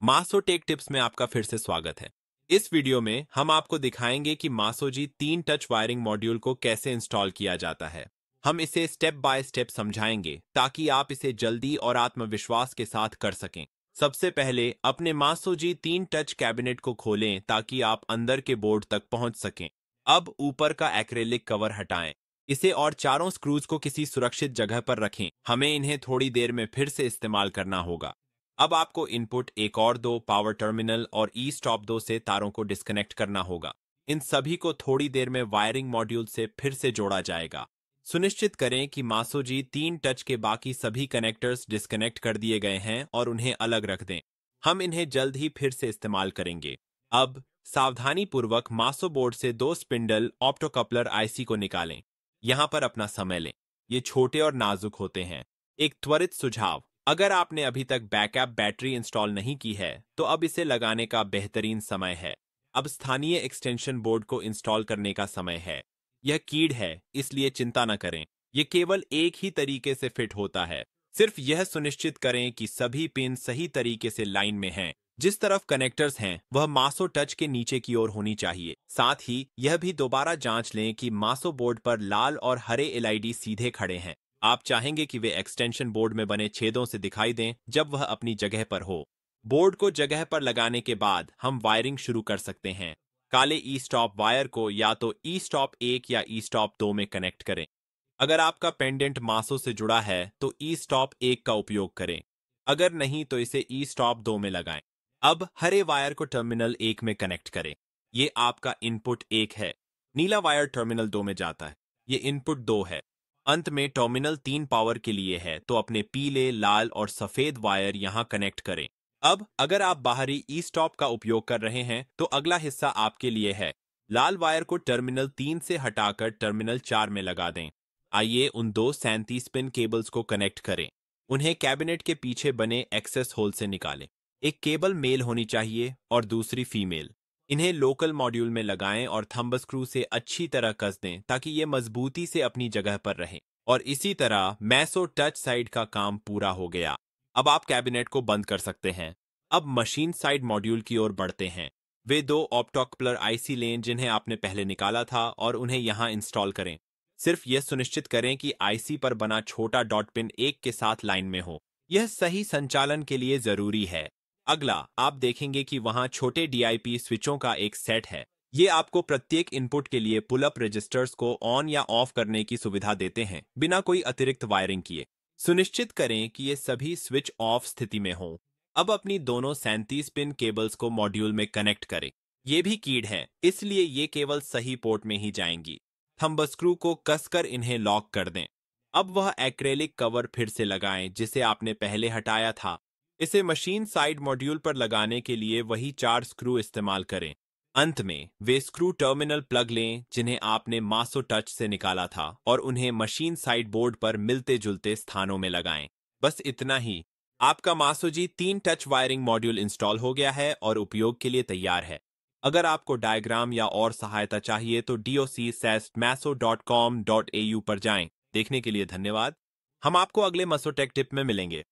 मासोटेक tips में आपका फिर से स्वागत है। इस वीडियो में हम आपको दिखाएंगे कि मासोजी 3 टच वायरिंग मॉड्यूल को कैसे इंस्टॉल किया जाता है। हम इसे स्टेप बाय स्टेप समझाएंगे ताकि आप इसे जल्दी और आत्मविश्वास के साथ कर सकें। सबसे पहले अपने मासोजी 3 टच कैबिनेट को खोलें ताकि आप अंदर के बोर्ड तक पहुंच सकें। अब ऊपर का एक्रेलिक कवर हटाएं। इसे और चारों स्क्रूज को किसी सुरक्षित जगह पर रखें। हमें इन्हें थोड़ी देर में फिर से इस्तेमाल करना होगा। अब आपको इनपुट एक और दो पावर टर्मिनल और ई स्टॉप 2 से तारों को डिस्कनेक्ट करना होगा। इन सभी को थोड़ी देर में वायरिंग मॉड्यूल से फिर से जोड़ा जाएगा। सुनिश्चित करें कि मासोजी 3 टच के बाकी सभी कनेक्टर्स डिस्कनेक्ट कर दिए गए हैं और उन्हें अलग रख दें। हम इन्हें जल्द ही फिर से इस्तेमाल करेंगे। अब सावधानी पूर्वक मासो बोर्ड से 2 स्पिंडल ऑप्टोकपलर आईसी को निकालें। यहाँ पर अपना समय लें। ये छोटे और नाजुक होते हैं। एक त्वरित सुझाव, अगर आपने अभी तक बैकअप बैटरी इंस्टॉल नहीं की है तो अब इसे लगाने का बेहतरीन समय है। अब स्थानीय एक्सटेंशन बोर्ड को इंस्टॉल करने का समय है। यह कीड है, इसलिए चिंता न करें। यह केवल एक ही तरीके से फिट होता है। सिर्फ यह सुनिश्चित करें कि सभी पिन सही तरीके से लाइन में हैं। जिस तरफ कनेक्टर्स हैं वह मासो टच के नीचे की ओर होनी चाहिए। साथ ही यह भी दोबारा जांच लें कि मासो बोर्ड पर लाल और हरे एलईडी सीधे खड़े हैं। आप चाहेंगे कि वे एक्सटेंशन बोर्ड में बने छेदों से दिखाई दें जब वह अपनी जगह पर हो। बोर्ड को जगह पर लगाने के बाद हम वायरिंग शुरू कर सकते हैं। काले ई स्टॉप वायर को या तो ई स्टॉप 1 या ई स्टॉप 2 में कनेक्ट करें। अगर आपका पेंडेंट मासो से जुड़ा है तो ई स्टॉप 1 का उपयोग करें। अगर नहीं तो इसे ई स्टॉप 2 में लगाएं। अब हरे वायर को टर्मिनल 1 में कनेक्ट करें। ये आपका इनपुट 1 है। नीला वायर टर्मिनल 2 में जाता है। ये इनपुट 2 है। अंत में टर्मिनल 3 पावर के लिए है, तो अपने पीले, लाल और सफेद वायर यहां कनेक्ट करें। अब अगर आप बाहरी ई स्टॉप का उपयोग कर रहे हैं तो अगला हिस्सा आपके लिए है। लाल वायर को टर्मिनल 3 से हटाकर टर्मिनल 4 में लगा दें। आइए उन दो 37 पिन केबल्स को कनेक्ट करें। उन्हें कैबिनेट के पीछे बने एक्सेस होल से निकालें। एक केबल मेल होनी चाहिए और दूसरी फीमेल। इन्हें लोकल मॉड्यूल में लगाएं और थंब स्क्रू से अच्छी तरह कस दें ताकि ये मजबूती से अपनी जगह पर रहें। और इसी तरह मैसो टच साइड का काम पूरा हो गया। अब आप कैबिनेट को बंद कर सकते हैं। अब मशीन साइड मॉड्यूल की ओर बढ़ते हैं। वे दो ऑप्टोकपलर आईसी लें जिन्हें आपने पहले निकाला था और उन्हें यहां इंस्टॉल करें। सिर्फ यह सुनिश्चित करें कि आईसी पर बना छोटा डॉट पिन 1 के साथ लाइन में हो। यह सही संचालन के लिए जरूरी है। अगला आप देखेंगे कि वहां छोटे डीआईपी स्विचों का एक सेट है। ये आपको प्रत्येक इनपुट के लिए पुल अप रजिस्टर्स को ऑन या ऑफ करने की सुविधा देते हैं बिना कोई अतिरिक्त वायरिंग किए। सुनिश्चित करें कि ये सभी स्विच ऑफ स्थिति में हों। अब अपनी दोनों 37 पिन केबल्स को मॉड्यूल में कनेक्ट करें। ये भी कीड है, इसलिए ये केवल सही पोर्ट में ही जाएंगी। थंब स्क्रू को कसकर इन्हें लॉक कर दें। अब वह एक्रेलिक कवर फिर से लगाएं जिसे आपने पहले हटाया था। इसे मशीन साइड मॉड्यूल पर लगाने के लिए वही 4 स्क्रू इस्तेमाल करें। अंत में वे स्क्रू टर्मिनल प्लग लें जिन्हें आपने मासो टच से निकाला था और उन्हें मशीन साइड बोर्ड पर मिलते जुलते स्थानों में लगाएं। बस इतना ही। आपका मासोजी 3 टच वायरिंग मॉड्यूल इंस्टॉल हो गया है और उपयोग के लिए तैयार है। अगर आपको डायग्राम या और सहायता चाहिए तो doc/maso.com.au पर जाएं। देखने के लिए धन्यवाद। हम आपको अगले मसोटेक टिप में मिलेंगे।